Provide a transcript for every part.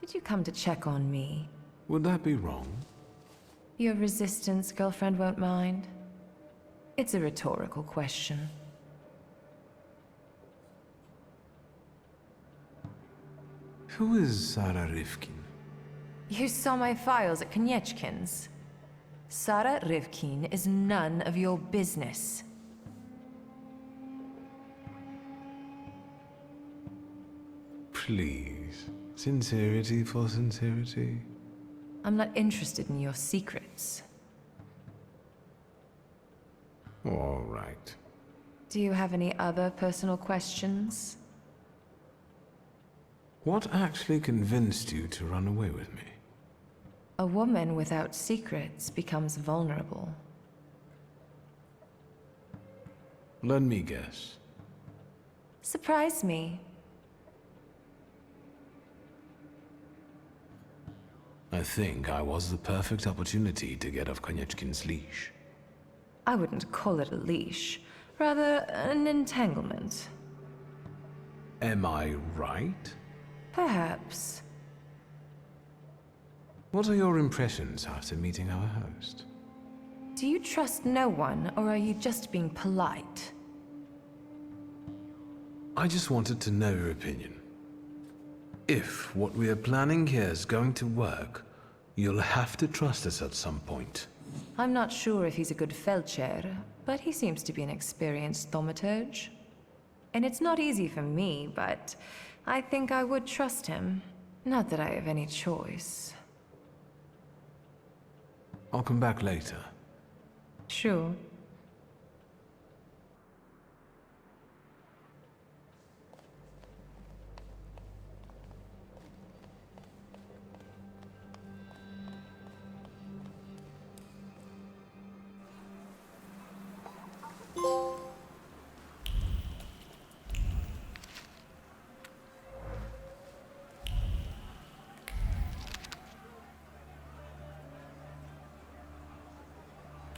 Did you come to check on me? Would that be wrong? Your resistance girlfriend won't mind. It's a rhetorical question. Who is Sarah Rivkin? You saw my files at Konieczkin's. Sarah Rivkin is none of your business. Please. Sincerity for sincerity. I'm not interested in your secrets. All right. Do you have any other personal questions? What actually convinced you to run away with me? A woman without secrets becomes vulnerable. Let me guess. Surprise me. I think I was the perfect opportunity to get off Konieczkin's leash. I wouldn't call it a leash, rather an entanglement. Am I right? Perhaps. What are your impressions after meeting our host? Do you trust no one, or are you just being polite? I just wanted to know your opinion. If what we are planning here is going to work, you'll have to trust us at some point. I'm not sure if he's a good Feldherr, but he seems to be an experienced Thaumaturge. And it's not easy for me, but I think I would trust him. Not that I have any choice. I'll come back later. Sure.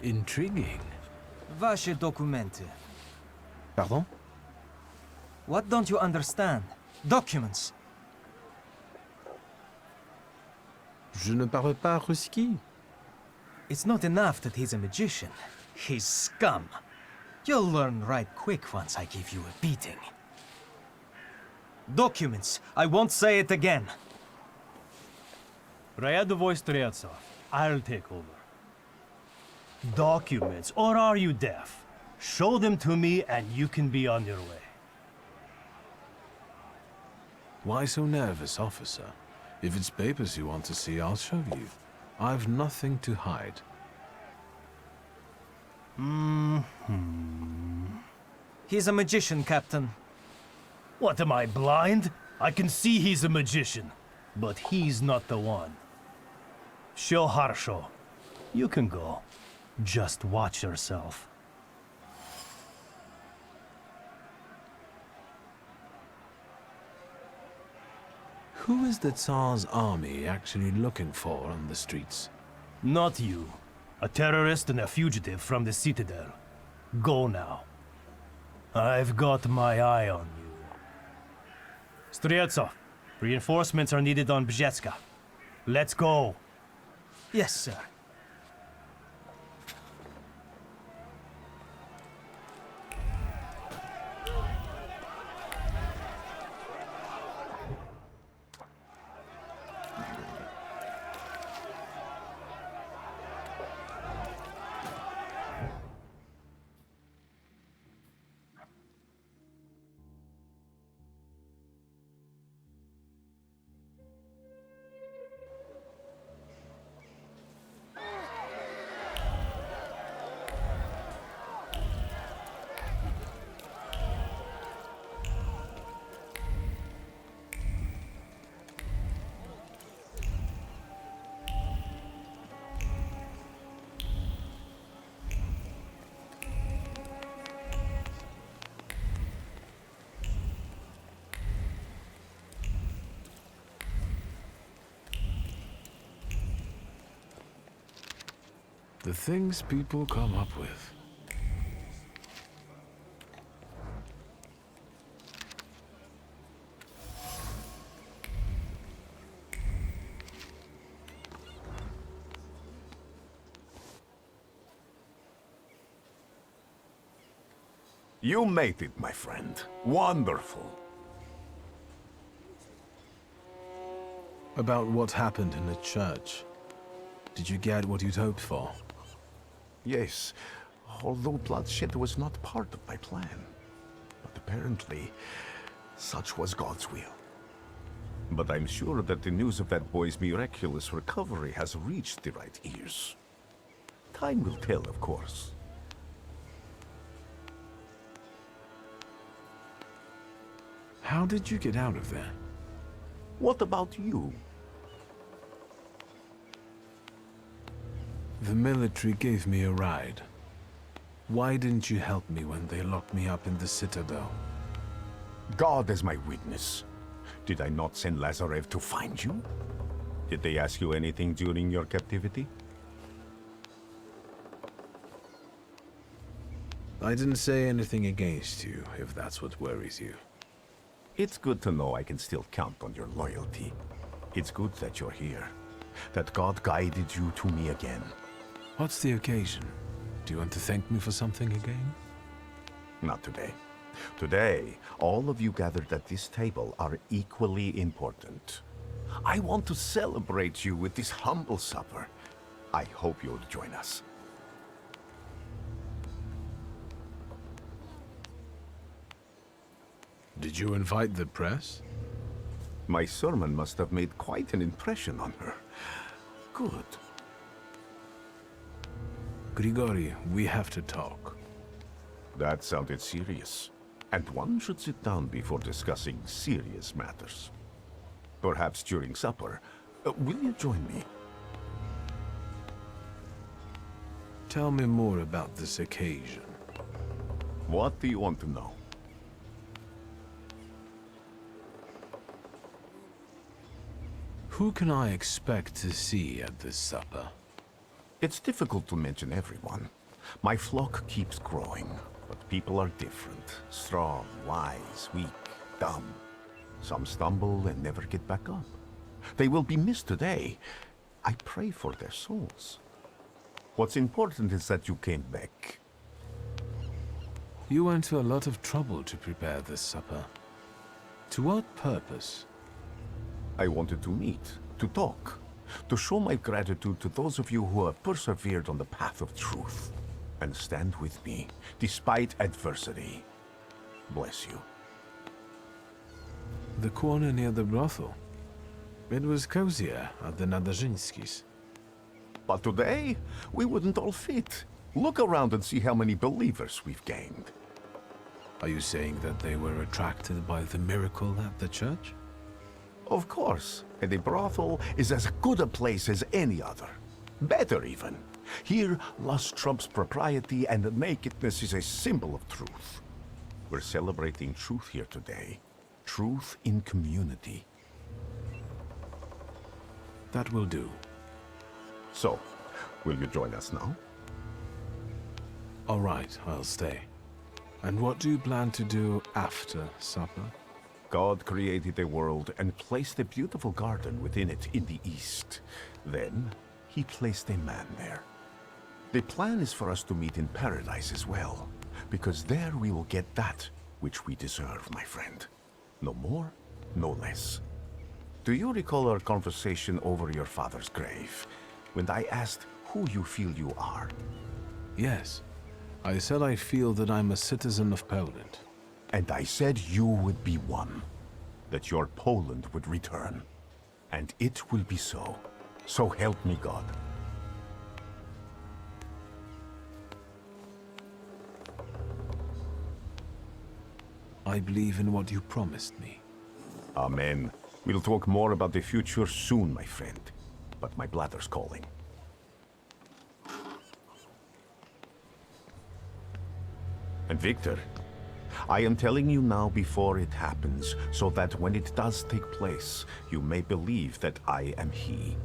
Intriguing. Vaše dokumenty. Pardon? What don't you understand? Documents. Je ne parle pas ruski. It's not enough that he's a magician. He's scum. You'll learn right quick once I give you a beating. Documents. I won't say it again. Ryadovoy Streltsov, I'll take over. Documents, or are you deaf? Show them to me and you can be on your way. Why so nervous, officer? If it's papers you want to see, I'll show you. I've nothing to hide. He's a magician, Captain. What, am I blind? I can see he's a magician, but he's not the one. Show Harsho. You can go. Just watch yourself. Who is the Tsar's army actually looking for on the streets? Not you. A terrorist and a fugitive from the Citadel. Go now. I've got my eye on you. Streltsov, reinforcements are needed on Bzetska. Let's go. Yes, sir. The things people come up with. You made it, my friend. Wonderful. About what happened in the church. Did you get what you'd hoped for? Yes, although bloodshed was not part of my plan. But apparently, such was God's will. But I'm sure that the news of that boy's miraculous recovery has reached the right ears. Time will tell, of course. How did you get out of there? What about you? The military gave me a ride. Why didn't you help me when they locked me up in the Citadel? God is my witness. Did I not send Lazarev to find you? Did they ask you anything during your captivity? I didn't say anything against you, if that's what worries you. It's good to know I can still count on your loyalty. It's good that you're here. That God guided you to me again. What's the occasion? Do you want to thank me for something again? Not today. Today, all of you gathered at this table are equally important. I want to celebrate you with this humble supper. I hope you'll join us. Did you invite the press? My sermon must have made quite an impression on her. Good. Grigori, we have to talk. That sounded serious. And one should sit down before discussing serious matters. Perhaps during supper. Will you join me? Tell me more about this occasion. What do you want to know? Who can I expect to see at this supper? It's difficult to mention everyone. My flock keeps growing, but people are different. Strong, wise, weak, dumb. Some stumble and never get back up. They will be missed today. I pray for their souls. What's important is that you came back. You went to a lot of trouble to prepare this supper. To what purpose? I wanted to meet, to talk, to show my gratitude to those of you who have persevered on the path of truth and stand with me despite adversity. Bless you. The corner near the brothel. It was cozier at the Nadarzyńskis. But today, we wouldn't all fit. Look around and see how many believers we've gained. Are you saying that they were attracted by the miracle at the church? Of course, and the brothel is as good a place as any other. Better even. Here, lust trumps propriety and nakedness is a symbol of truth. We're celebrating truth here today. Truth in community. That will do. So, will you join us now? All right, I'll stay. And what do you plan to do after supper? God created a world and placed a beautiful garden within it in the east. Then, he placed a man there. The plan is for us to meet in paradise as well, because there we will get that which we deserve, my friend. No more, no less. Do you recall our conversation over your father's grave, when I asked who you feel you are? Yes. I said I feel that I'm a citizen of Poland. And I said you would be one, that your Poland would return. And it will be so. So help me God. I believe in what you promised me. Amen. We'll talk more about the future soon, my friend. But my bladder's calling. And Victor, I am telling you now before it happens, so that when it does take place, you may believe that I am he.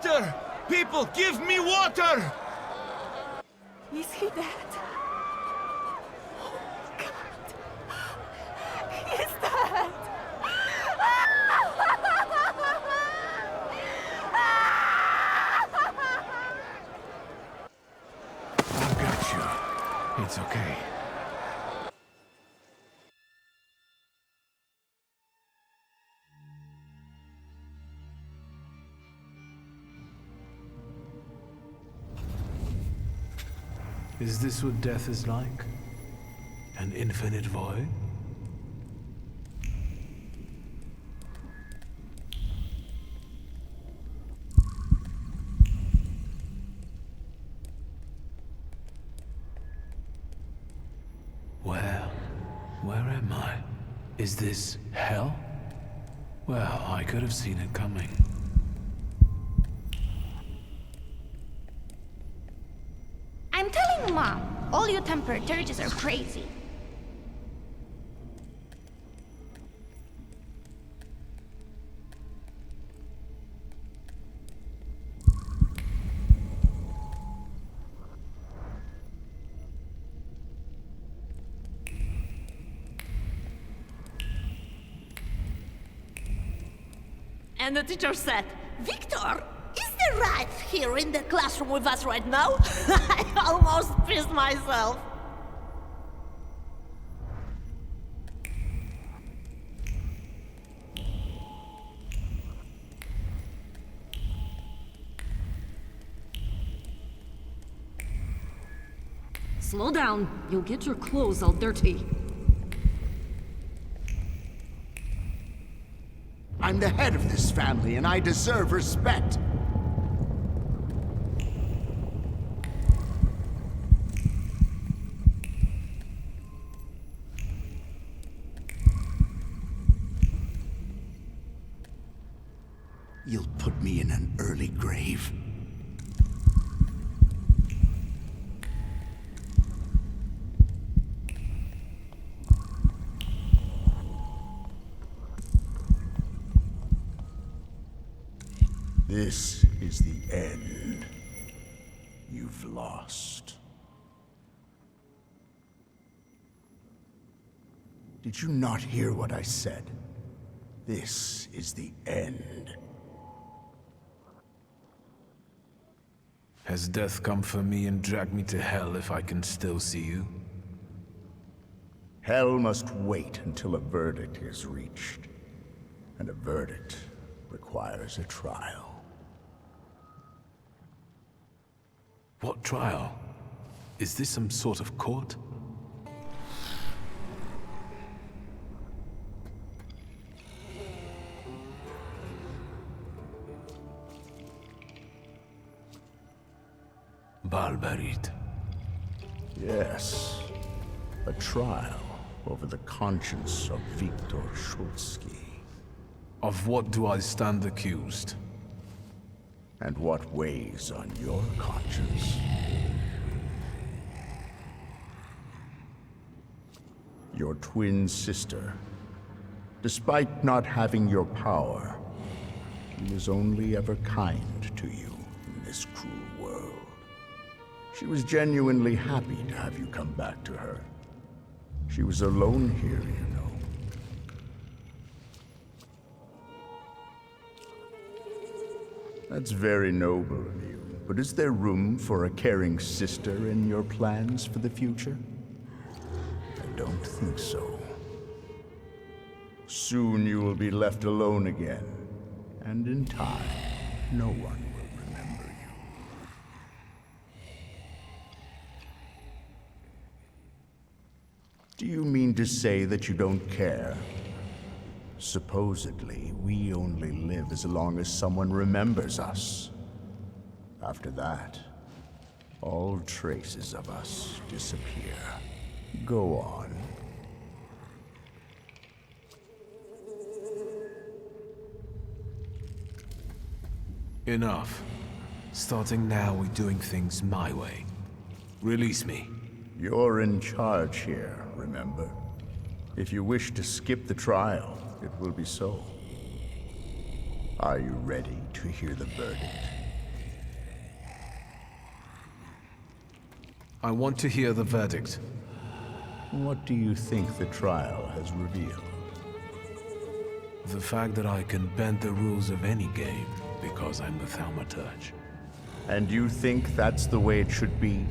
Water! People, give me water! Is he dead? Oh, God. He's dead! I've got you. It's okay. Is this what death is like? An infinite void? Where am I? Is this hell? Well, I could have seen it coming. I'm telling Mom, all you Thaumaturges are crazy. And the teacher said, Victor, is there right here in the classroom with us right now? I almost pissed myself. Slow down. You'll get your clothes all dirty. I'm the head of this family, and I deserve respect. You'll put me in an early grave. This is the end. You've lost. Did you not hear what I said? This is the end. Has death come for me and dragged me to hell if I can still see you? Hell must wait until a verdict is reached. And a verdict requires a trial. What trial? Is this some sort of court? Barbarit. Yes, a trial over the conscience of Viktor Shulsky. Of what do I stand accused? And what weighs on your conscience? Your twin sister. Despite not having your power, she was only ever kind to you in this cruel world. She was genuinely happy to have you come back to her. She was alone here, you know. That's very noble of you, but is there room for a caring sister in your plans for the future? I don't think so. Soon you will be left alone again, and in time, no one will remember you. Do you mean to say that you don't care? Supposedly, we only live as long as someone remembers us. After that, all traces of us disappear. Go on. Enough. Starting now, we're doing things my way. Release me. You're in charge here, remember? If you wish to skip the trial, it will be so. Are you ready to hear the verdict? I want to hear the verdict. What do you think the trial has revealed? The fact that I can bend the rules of any game because I'm the Thaumaturge. And you think that's the way it should be?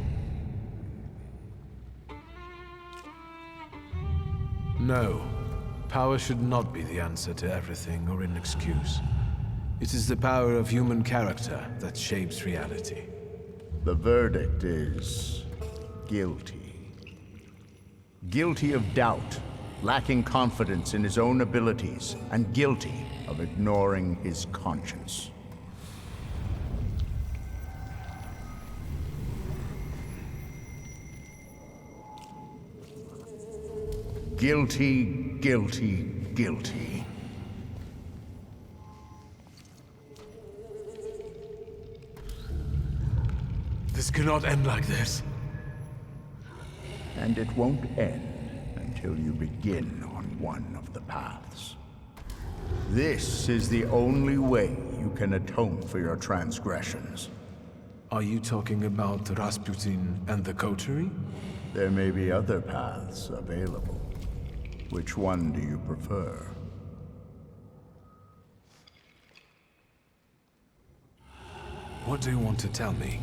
No. Power should not be the answer to everything or an excuse. It is the power of human character that shapes reality. The verdict is guilty. Guilty of doubt, lacking confidence in his own abilities, and guilty of ignoring his conscience. Guilty, guilty, guilty. This cannot end like this. And it won't end until you begin on one of the paths. This is the only way you can atone for your transgressions. Are you talking about Rasputin and the coterie? There may be other paths available. Which one do you prefer? What do you want to tell me?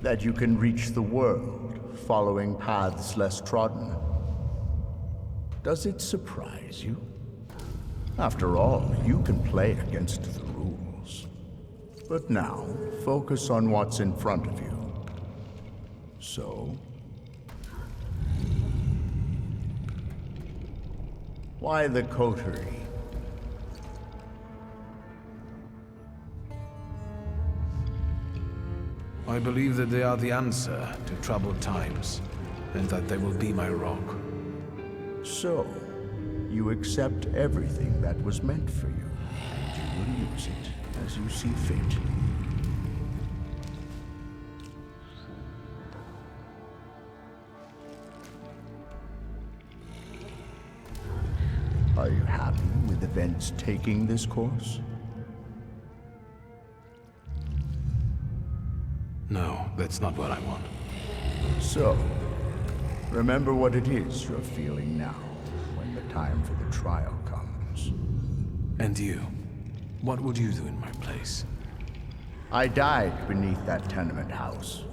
That you can reach the world, following paths less trodden. Does it surprise you? After all, you can play against the rules. But now, focus on what's in front of you. So? Why the coterie? I believe that they are the answer to troubled times, and that they will be my rock. So, you accept everything that was meant for you, and you will use it as you see fit. Are you happy with events taking this course? No, that's not what I want. So, remember what it is you're feeling now, when the time for the trial comes. And you? What would you do in my place? I died beneath that tenement house.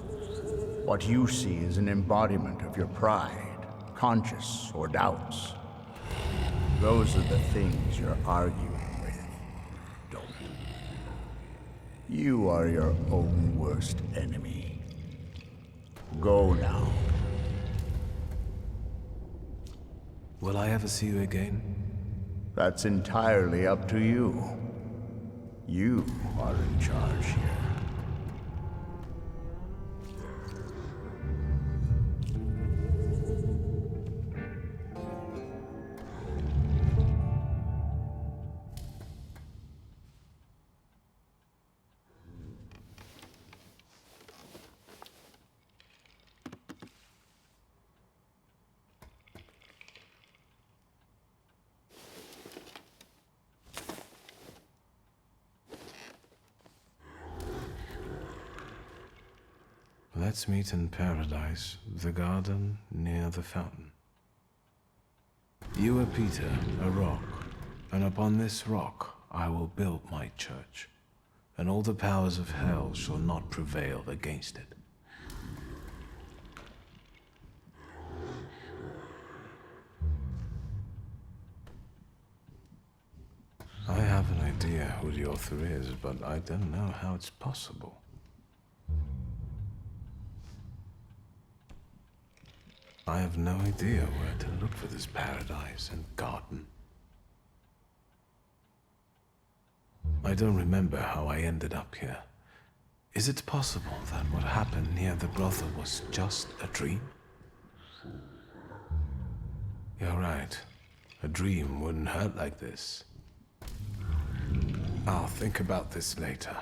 What you see is an embodiment of your pride, conscience, or doubts. Those are the things you're arguing with. Don't. You are your own worst enemy. Go now. Will I ever see you again? That's entirely up to you. You are in charge here. Let's meet in paradise, the garden near the fountain. You are Peter, a rock, and upon this rock I will build my church, and all the powers of hell shall not prevail against it. I have an idea who the author is, but I don't know how it's possible. I have no idea where to look for this paradise and garden. I don't remember how I ended up here. Is it possible that what happened near the brothel was just a dream? You're right. A dream wouldn't hurt like this. I'll think about this later.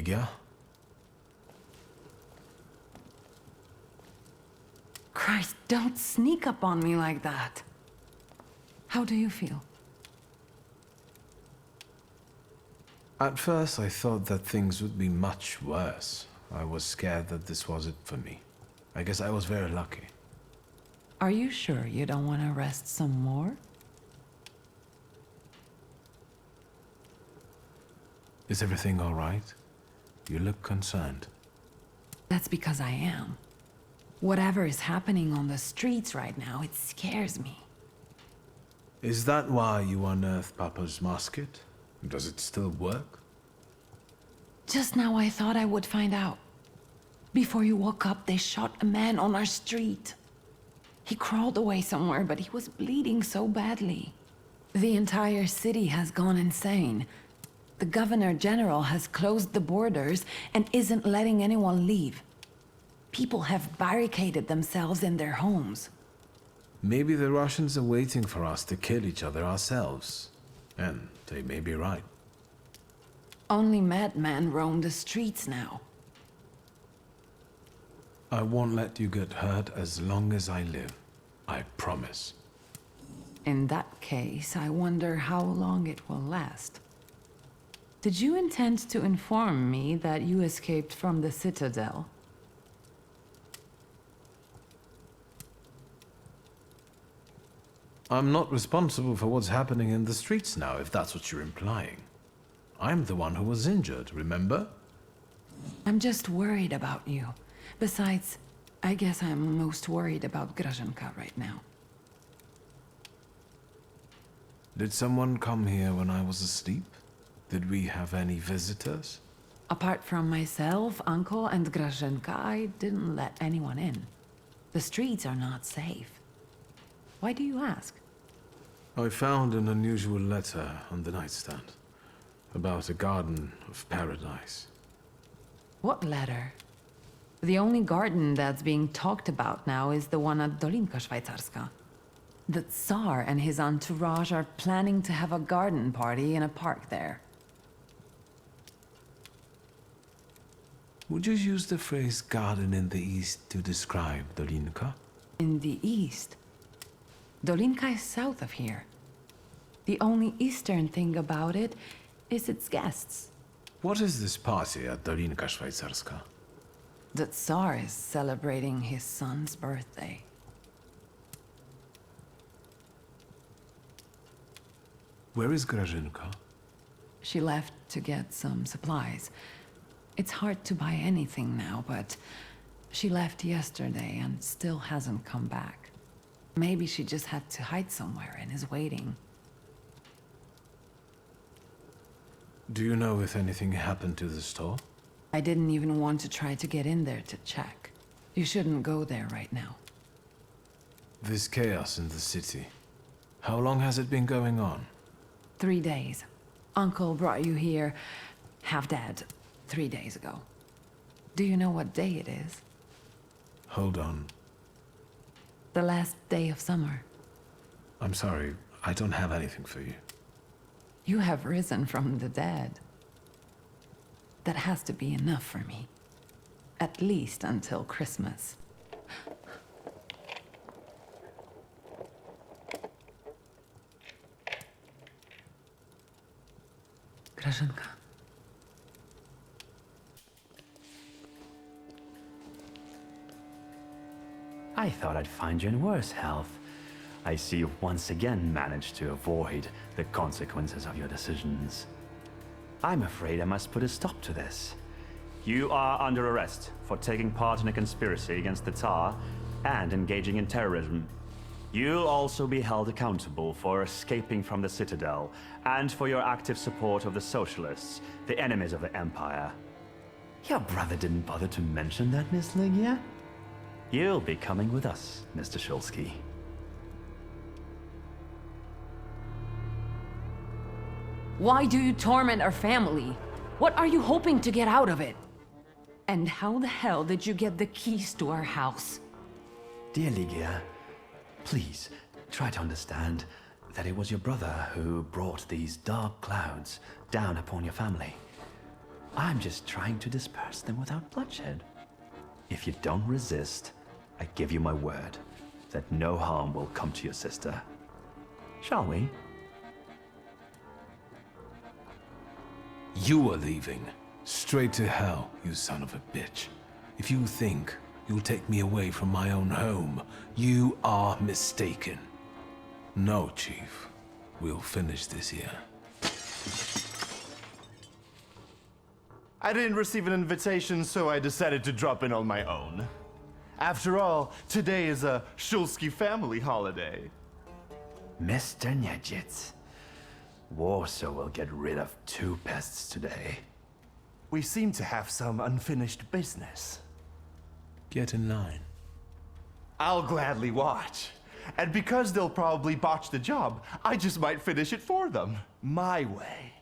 Ligia? Christ, don't sneak up on me like that. How do you feel? At first, I thought that things would be much worse. I was scared that this was it for me. I guess I was very lucky. Are you sure you don't want to rest some more? Is everything all right? You look concerned. That's because I am. Whatever is happening on the streets right now, it scares me. Is that why you unearthed Papa's musket? Does it still work? Just now I thought I would find out. Before you woke up, they shot a man on our street. He crawled away somewhere, but he was bleeding so badly. The entire city has gone insane. The Governor General has closed the borders and isn't letting anyone leave. People have barricaded themselves in their homes. Maybe the Russians are waiting for us to kill each other ourselves. And they may be right. Only madmen roam the streets now. I won't let you get hurt as long as I live. I promise. In that case, I wonder how long it will last. Did you intend to inform me that you escaped from the Citadel? I'm not responsible for what's happening in the streets now, if that's what you're implying. I'm the one who was injured, remember? I'm just worried about you. Besides, I guess I'm most worried about Grażynka right now. Did someone come here when I was asleep? Did we have any visitors? Apart from myself, Uncle, and Grażynka, I didn't let anyone in. The streets are not safe. Why do you ask? I found an unusual letter on the nightstand about a garden of paradise. What letter? The only garden that's being talked about now is the one at Dolinka Szwajcarska. The Tsar and his entourage are planning to have a garden party in a park there. Would you use the phrase garden in the east to describe Dolinka? In the east? Dolinka is south of here. The only eastern thing about it is its guests. What is this party at Dolinka Szwajcarska? The Tsar is celebrating his son's birthday. Where is Grażynka? She left to get some supplies. It's hard to buy anything now, but she left yesterday and still hasn't come back. Maybe she just had to hide somewhere and is waiting. Do you know if anything happened to the store? I didn't even want to try to get in there to check. You shouldn't go there right now. This chaos in the city. How long has it been going on? 3 days. Uncle brought you here, half dead, 3 days ago. Do you know what day it is? Hold on. The last day of summer. I'm sorry, I don't have anything for you. You have risen from the dead. That has to be enough for me. At least until Christmas. Grażynka. I thought I'd find you in worse health. I see you once again managed to avoid the consequences of your decisions. I'm afraid I must put a stop to this. You are under arrest for taking part in a conspiracy against the Tsar and engaging in terrorism. You'll also be held accountable for escaping from the Citadel and for your active support of the Socialists, the enemies of the Empire. Your brother didn't bother to mention that, Miss Ligia? You'll be coming with us, Mr. Shulsky. Why do you torment our family? What are you hoping to get out of it? And how the hell did you get the keys to our house? Dear Ligia, please try to understand that it was your brother who brought these dark clouds down upon your family. I'm just trying to disperse them without bloodshed. If you don't resist, I give you my word that no harm will come to your sister. Shall we? You are leaving. Straight to hell, you son of a bitch. If you think you'll take me away from my own home, you are mistaken. No, Chief. We'll finish this here. I didn't receive an invitation, so I decided to drop in on my own. After all, today is a Shulsky family holiday. Mr. Nejitz, Warsaw will get rid of 2 pests today. We seem to have some unfinished business. Get in line. I'll gladly watch. And because they'll probably botch the job, I just might finish it for them. My way.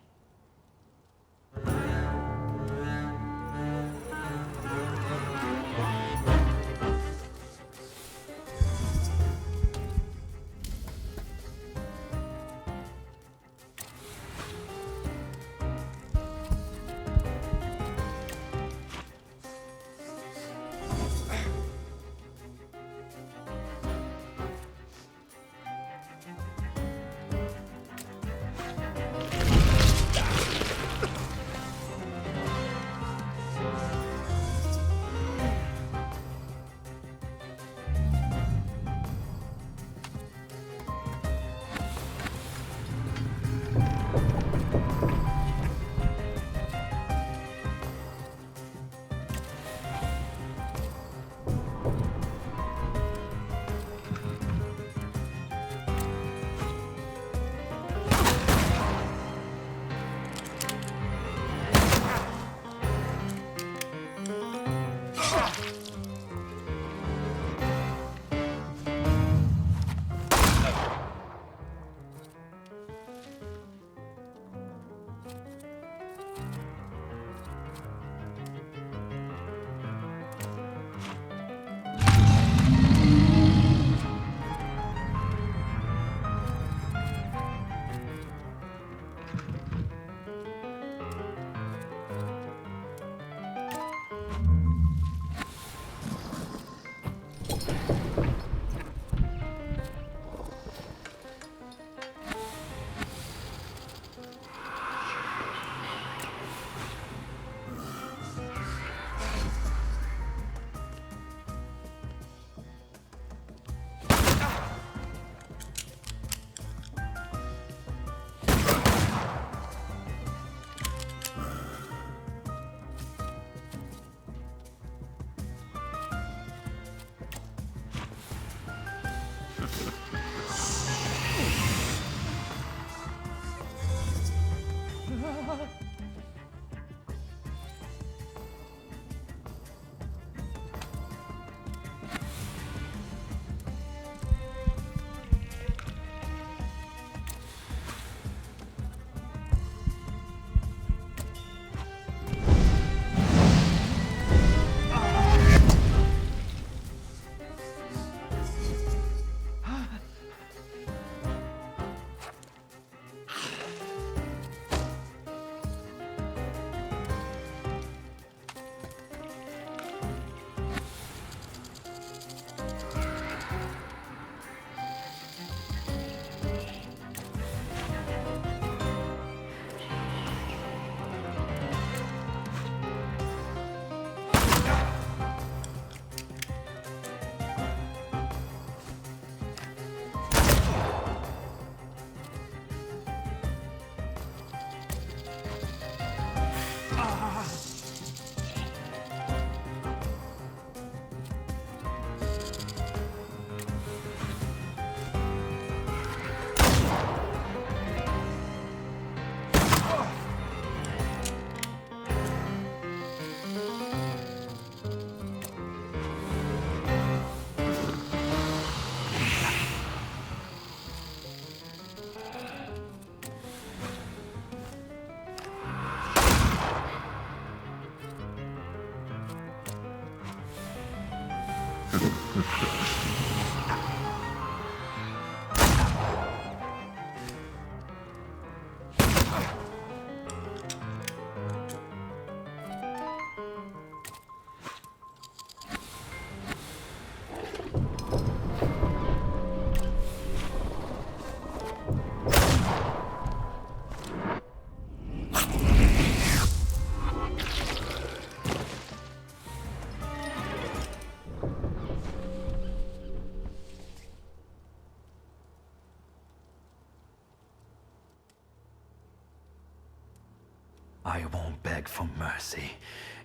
beg for mercy,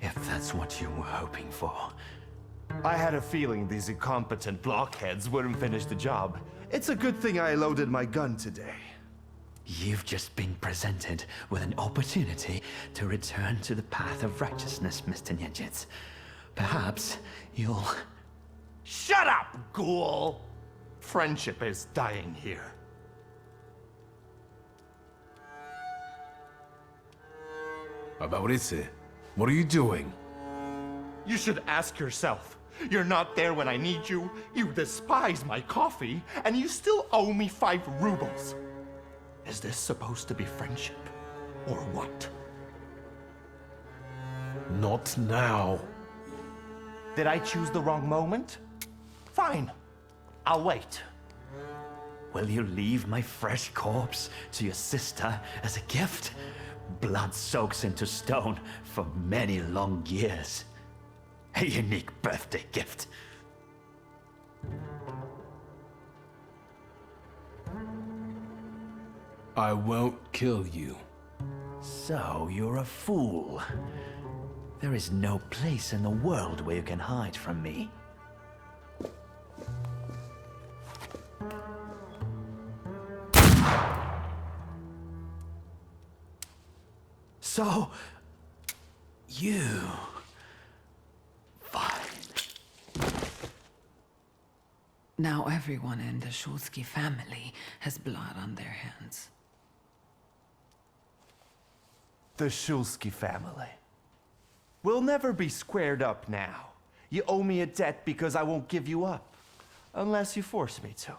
if that's what you were hoping for. I had a feeling these incompetent blockheads wouldn't finish the job. It's a good thing I loaded my gun today. You've just been presented with an opportunity to return to the path of righteousness, Mr. Niedjitz. Perhaps you'll... Shut up, ghoul! Friendship is dying here. Abauritse, what are you doing? You should ask yourself. You're not there when I need you, you despise my coffee, and you still owe me 5 rubles. Is this supposed to be friendship? Or what? Not now. Did I choose the wrong moment? Fine. I'll wait. Will you leave my fresh corpse to your sister as a gift? Blood soaks into stone for many long years. A unique birthday gift. I won't kill you. So you're a fool. There is no place in the world where you can hide from me. So... you... Fine. Now everyone in the Shulsky family has blood on their hands. The Shulsky family. We'll never be squared up now. You owe me a debt because I won't give you up. Unless you force me to.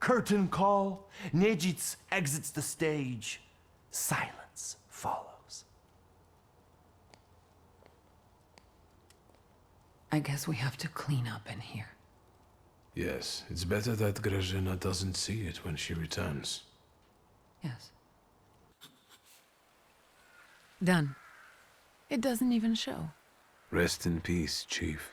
Curtain call. Niedjitz exits the stage. Silence follows. I guess we have to clean up in here. Yes, it's better that Grażyna doesn't see it when she returns. Yes. Done. It doesn't even show. Rest in peace, Chief.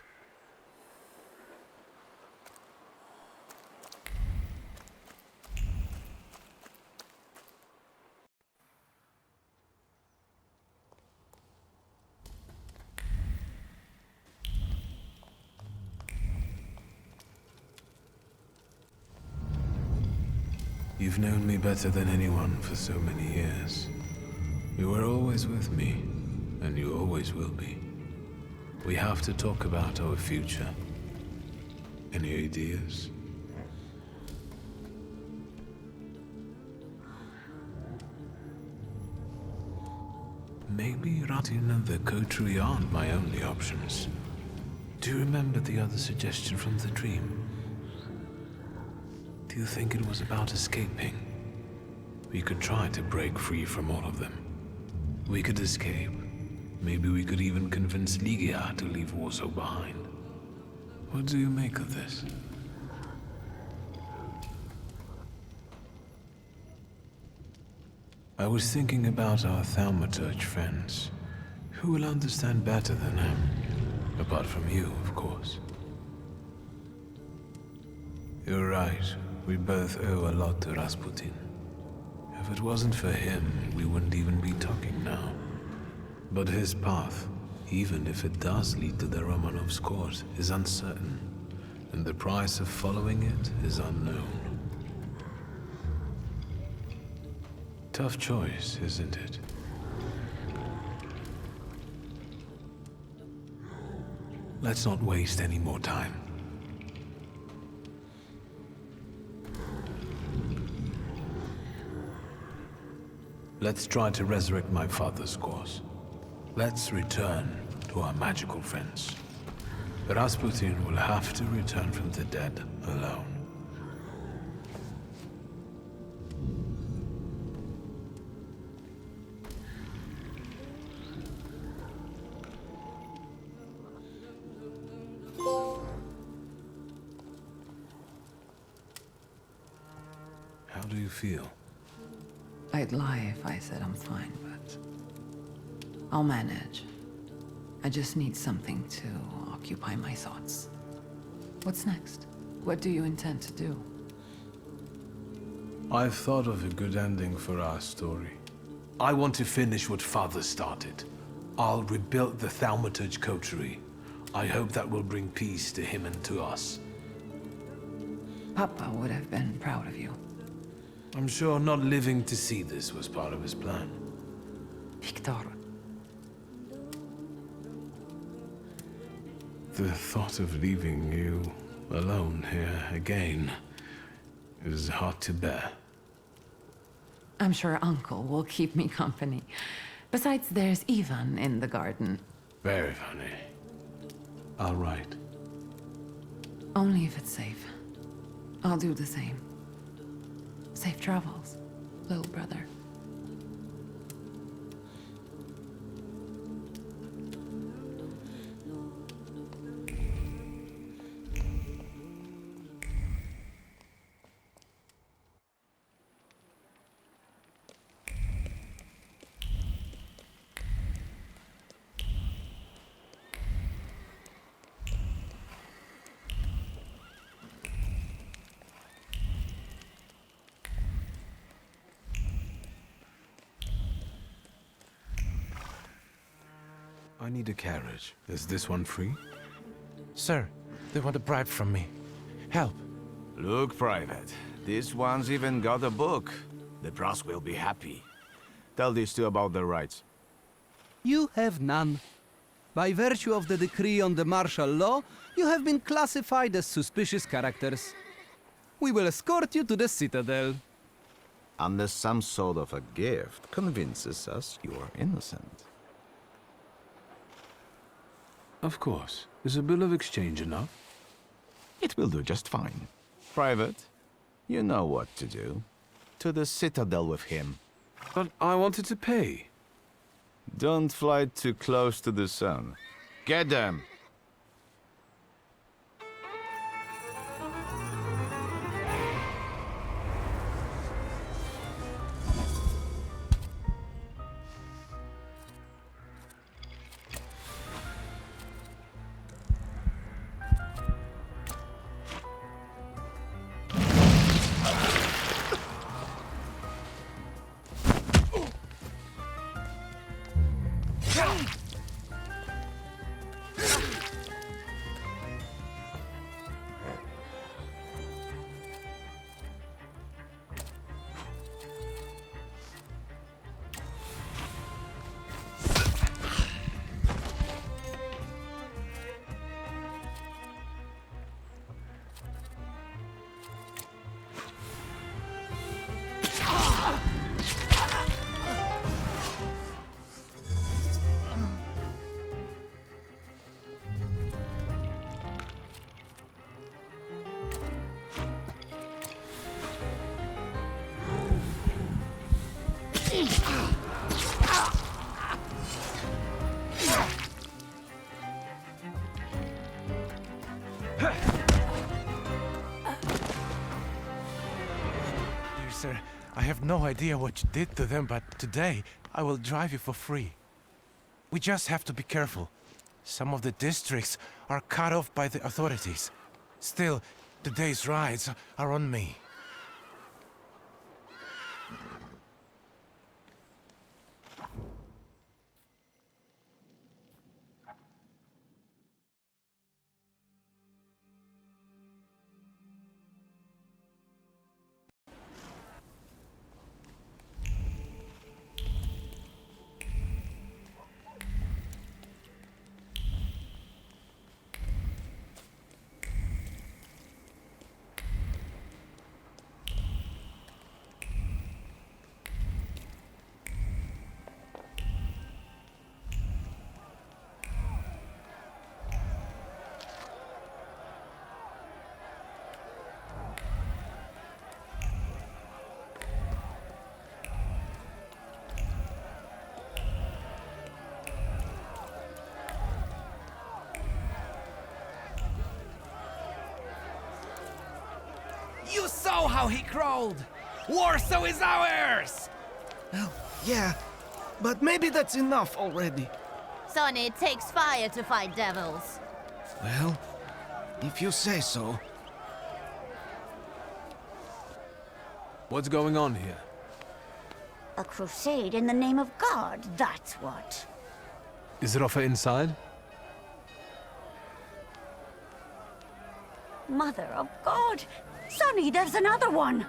You've known me better than anyone for so many years. You were always with me, and you always will be. We have to talk about our future. Any ideas? Maybe Ratin and the coterie aren't my only options. Do you remember the other suggestion from the dream? Do you think it was about escaping? We could try to break free from all of them. We could escape. Maybe we could even convince Ligia to leave Warsaw behind. What do you make of this? I was thinking about our Thaumaturge friends. Who will understand better than him? Apart from you, of course. You're right. We both owe a lot to Rasputin. If it wasn't for him, we wouldn't even be talking now. But his path, even if it does lead to the Romanovs' court, is uncertain, and the price of following it is unknown. Tough choice, isn't it? Let's not waste any more time. Let's try to resurrect my father's cause. Let's return to our magical friends. Rasputin will have to return from the dead alone. How do you feel? I'd lie if I said I'm fine, but I'll manage. I just need something to occupy my thoughts. What's next? What do you intend to do? I've thought of a good ending for our story. I want to finish what Father started. I'll rebuild the Thaumaturge coterie. I hope that will bring peace to him and to us. Papa would have been proud of you. I'm sure not living to see this was part of his plan. Victor. The thought of leaving you alone here again is hard to bear. I'm sure Uncle will keep me company. Besides, there's Ivan in the garden. Very funny. I'll write. Only if it's safe. I'll do the same. Safe travels, little brother. I need a carriage. Is this one free? Sir, they want a bribe from me. Help. Look, Private. This one's even got a book. The brass will be happy. Tell these two about their rights. You have none. By virtue of the decree on the martial law, you have been classified as suspicious characters. We will escort you to the Citadel. Unless some sort of a gift convinces us you are innocent. Of course. Is a bill of exchange enough? It will do just fine. Private, you know what to do. To the Citadel with him. But I wanted to pay. Don't fly too close to the sun. Get them! Dear sir, I have no idea what you did to them, but today I will drive you for free. We just have to be careful. Some of the districts are cut off by the authorities. Still, today's rides are on me. You saw how he crawled! Warsaw is ours! Well, yeah, but maybe that's enough already. Sonny, it takes fire to fight devils. Well, if you say so. What's going on here? A crusade in the name of God, that's what. Is it offer inside? Mother of God! Sonny, there's another one!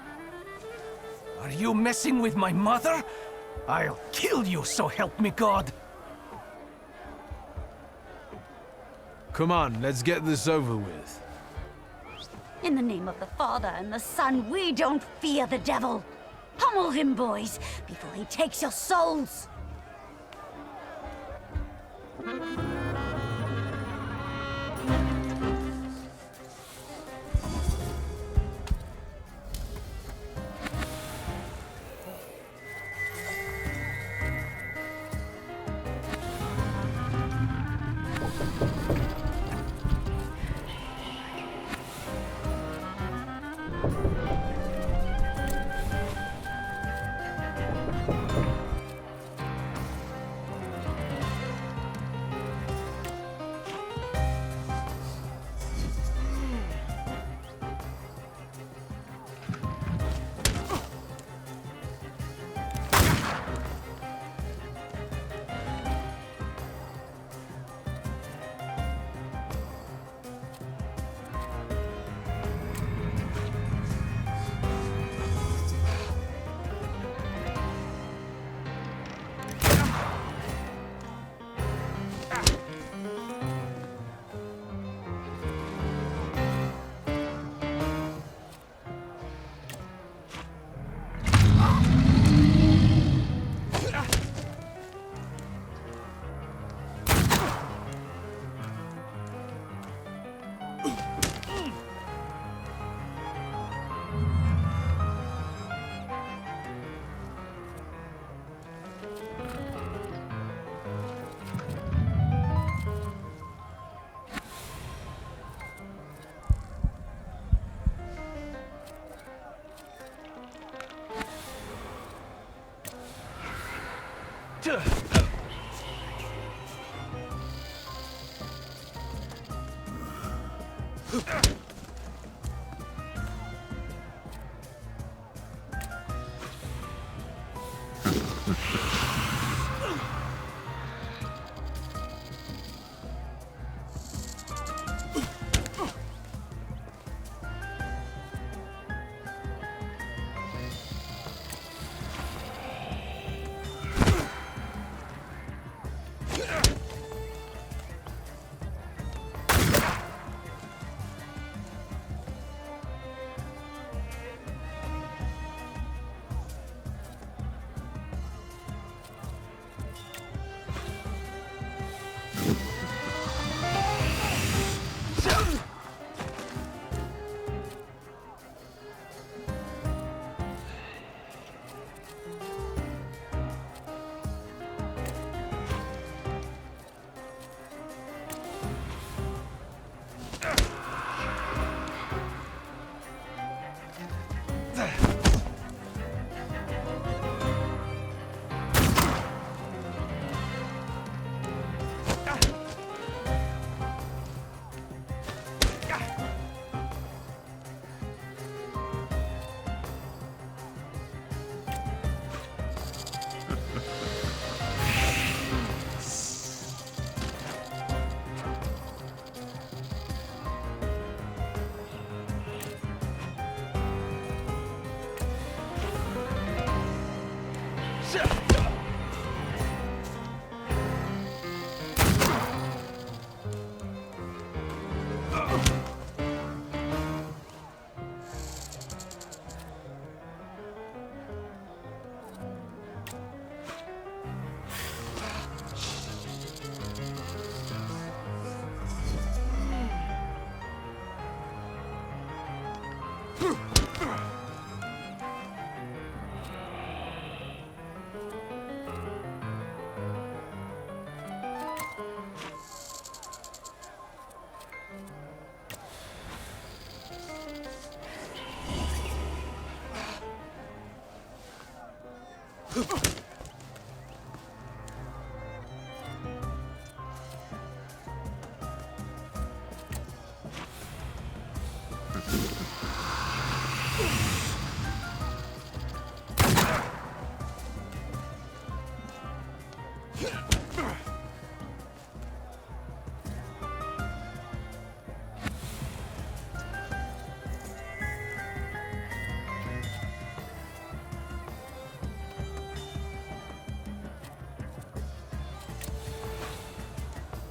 Are you messing with my mother? I'll kill you, so help me God! Come on, let's get this over with. In the name of the Father and the Son, we don't fear the devil! Pummel him, boys, before he takes your souls!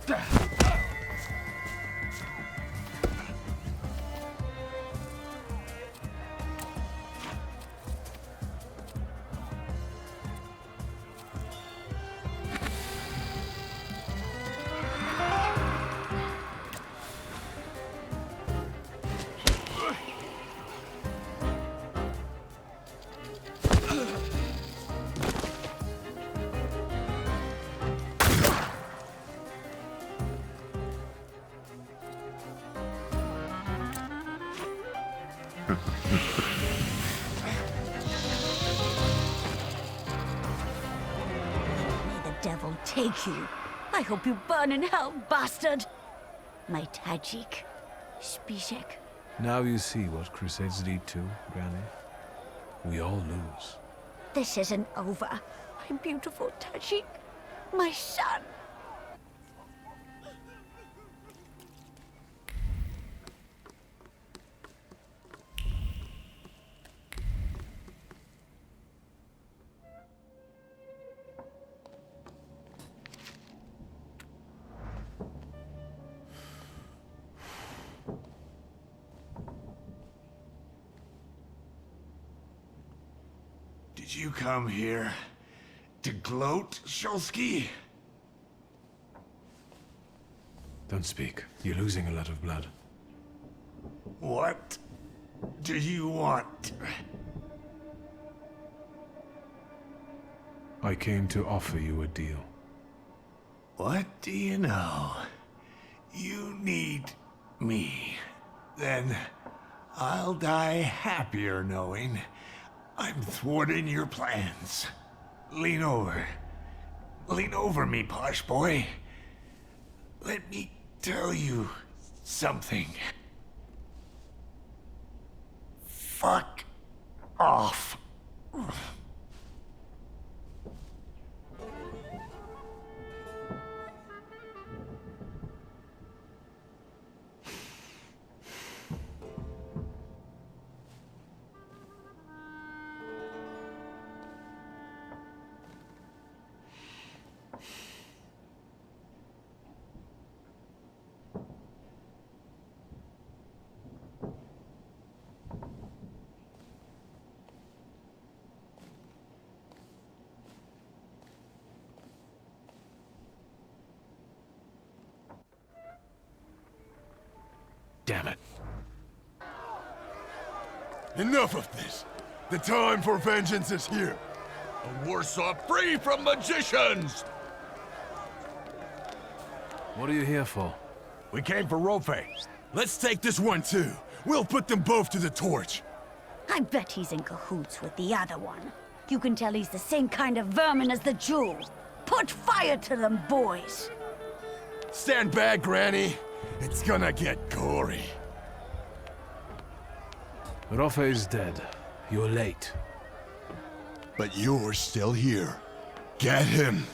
May the devil take you. I hope you burn in hell, bastard! My Tajik. Spishek. Now you see what crusades lead to, Granny. We all lose. This isn't over. My beautiful Tajik. My son. Did you come here to gloat, Shulsky? Don't speak. You're losing a lot of blood. What do you want? I came to offer you a deal. What do you know? You need me. Then I'll die happier knowing I'm thwarting your plans. Lean over. Lean over me, posh boy. Let me tell you something. Fuck off. Damn it. Enough of this. The time for vengeance is here. A Warsaw free from magicians! What are you here for? We came for Rofe. Let's take this one too. We'll put them both to the torch. I bet he's in cahoots with the other one. You can tell he's the same kind of vermin as the Jewel. Put fire to them, boys! Stand back, Granny. It's gonna get gory. Rofe is dead. You're late. But you're still here. Get him.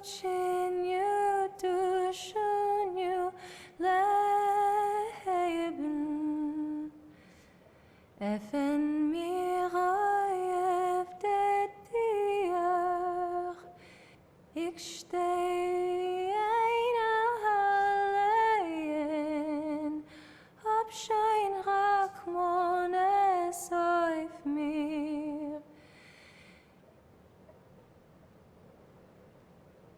Lovченье душенью leben. Effen mir det dir. Ich steh einer Hallein, ob schein Rachmones auf mir.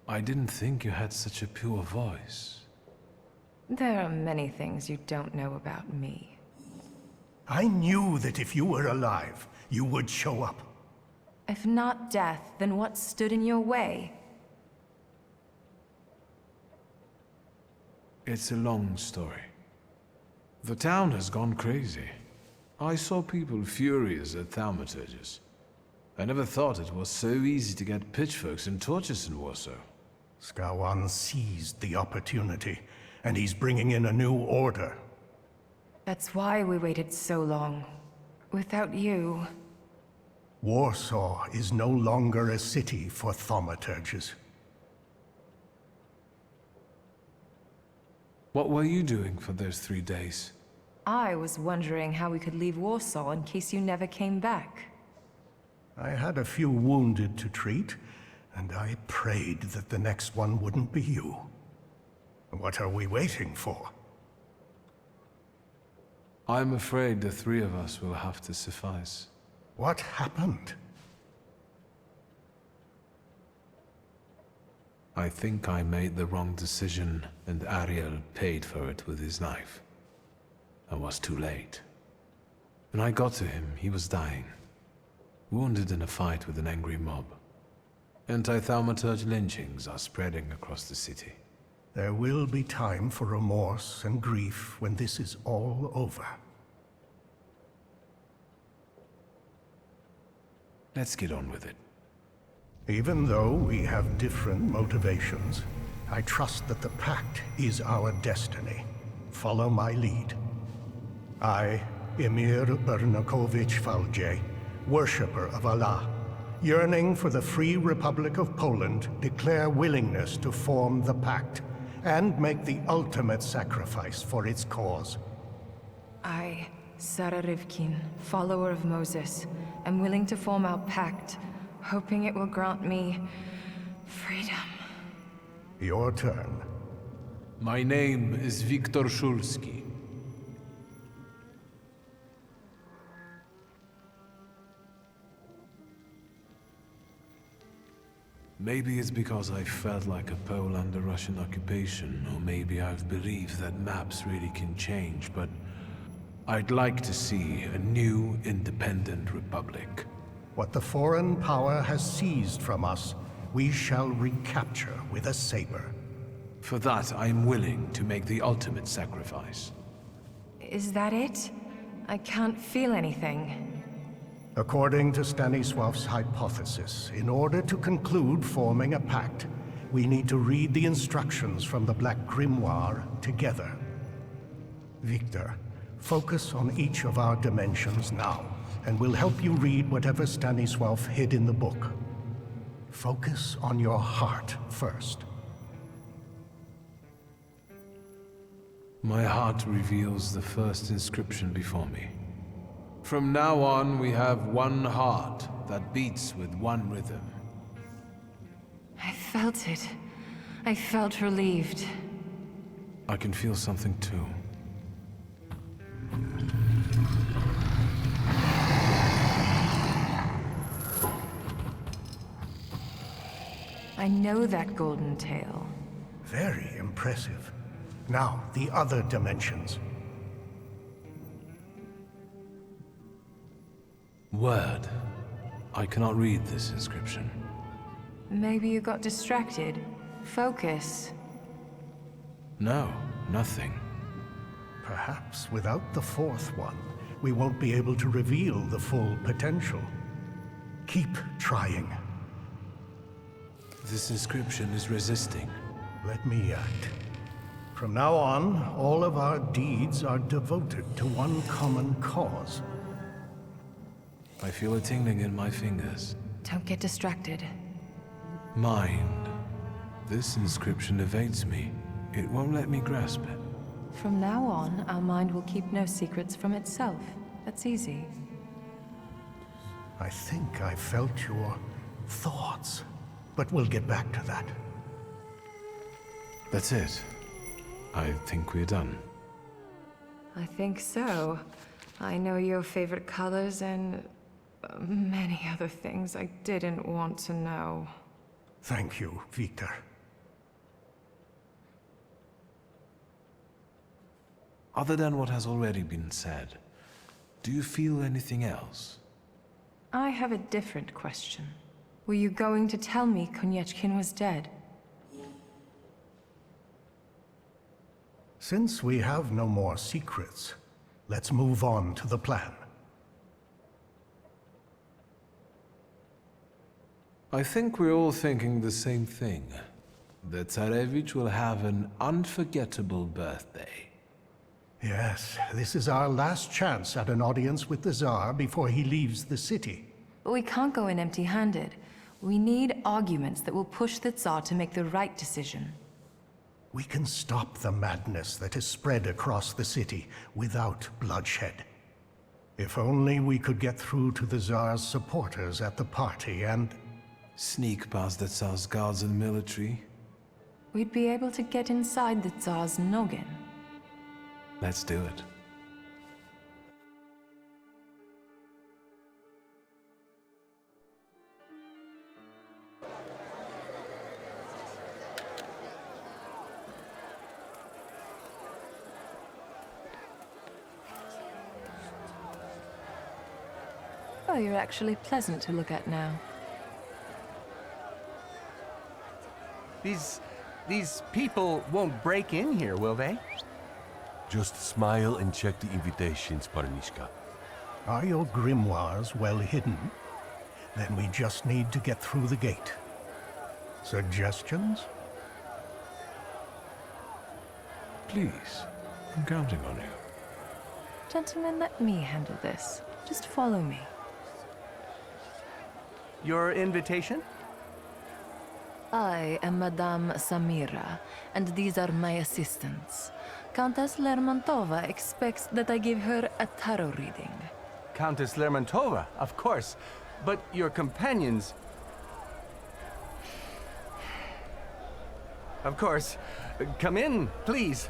I didn't think you had such a pure voice. There are many things you don't know about me. I knew that if you were alive, you would show up. If not death, then what stood in your way? It's a long story. The town has gone crazy. I saw people furious at Thaumaturges. I never thought it was so easy to get pitchforks and torches in Warsaw. Skawan seized the opportunity, and he's bringing in a new order. That's why we waited so long. Without you... Warsaw is no longer a city for thaumaturges. What were you doing for those 3 days? I was wondering how we could leave Warsaw in case you never came back. I had a few wounded to treat, and I prayed that the next one wouldn't be you. What are we waiting for? I'm afraid the 3 of us will have to suffice. What happened? I think I made the wrong decision, and Ariel paid for it with his knife. I was too late. When I got to him, he was dying. Wounded in a fight with an angry mob. Anti-Thaumaturge lynchings are spreading across the city. There will be time for remorse and grief when this is all over. Let's get on with it. Even though we have different motivations, I trust that the Pact is our destiny. Follow my lead. I, Emir Bernakovich Falje, worshipper of Allah, yearning for the free Republic of Poland, declare willingness to form the Pact and make the ultimate sacrifice for its cause. Sarah Rivkin, follower of Moses, am willing to form our pact, hoping it will grant me freedom. Your turn. My name is Wiktor Szulski. Maybe it's because I felt like a Pole under Russian occupation, or maybe I've believed that maps really can change, but I'd like to see a new, independent republic. What the foreign power has seized from us, we shall recapture with a saber. For that, I'm willing to make the ultimate sacrifice. Is that it? I can't feel anything. According to Stanisław's hypothesis, in order to conclude forming a pact, we need to read the instructions from the Black Grimoire together. Victor, focus on each of our dimensions now, and we'll help you read whatever Stanisław hid in the book. Focus on your heart first. My heart reveals the first inscription before me. From now on, we have one heart that beats with one rhythm. I felt it. I felt relieved. I can feel something too. I know that golden tail. Very impressive. Now, the other dimensions. Word. I cannot read this inscription. Maybe you got distracted. Focus. No, nothing. Perhaps without the fourth one, we won't be able to reveal the full potential. Keep trying. This inscription is resisting. Let me act. From now on, all of our deeds are devoted to one common cause. I feel a tingling in my fingers. Don't get distracted. Mind. This inscription evades me. It won't let me grasp it. From now on, our mind will keep no secrets from itself. That's easy. I think I felt your thoughts, but we'll get back to that. That's it. I think we're done. I think so. I know your favorite colors and many other things I didn't want to know. Thank you, Victor. Other than what has already been said, do you feel anything else? I have a different question. Were you going to tell me Konieczkin was dead? Since we have no more secrets, let's move on to the plan. I think we're all thinking the same thing. That Tsarevich will have an unforgettable birthday. Yes, this is our last chance at an audience with the Tsar before he leaves the city. But we can't go in empty-handed. We need arguments that will push the Tsar to make the right decision. We can stop the madness that is spread across the city without bloodshed. If only we could get through to the Tsar's supporters at the party and... Sneak past the Tsar's guards and military? We'd be able to get inside the Tsar's noggin. Let's do it. Oh, you're actually pleasant to look at now. These people won't break in here, will they? Just smile and check the invitations, Parnishka. Are your grimoires well hidden? Then we just need to get through the gate. Suggestions? Please, I'm counting on you. Gentlemen, let me handle this. Just follow me. Your invitation? I am Madame Samira, and these are my assistants. Countess Lermontova expects that I give her a tarot reading. Countess Lermontova, of course. But your companions... Of course. Come in, please.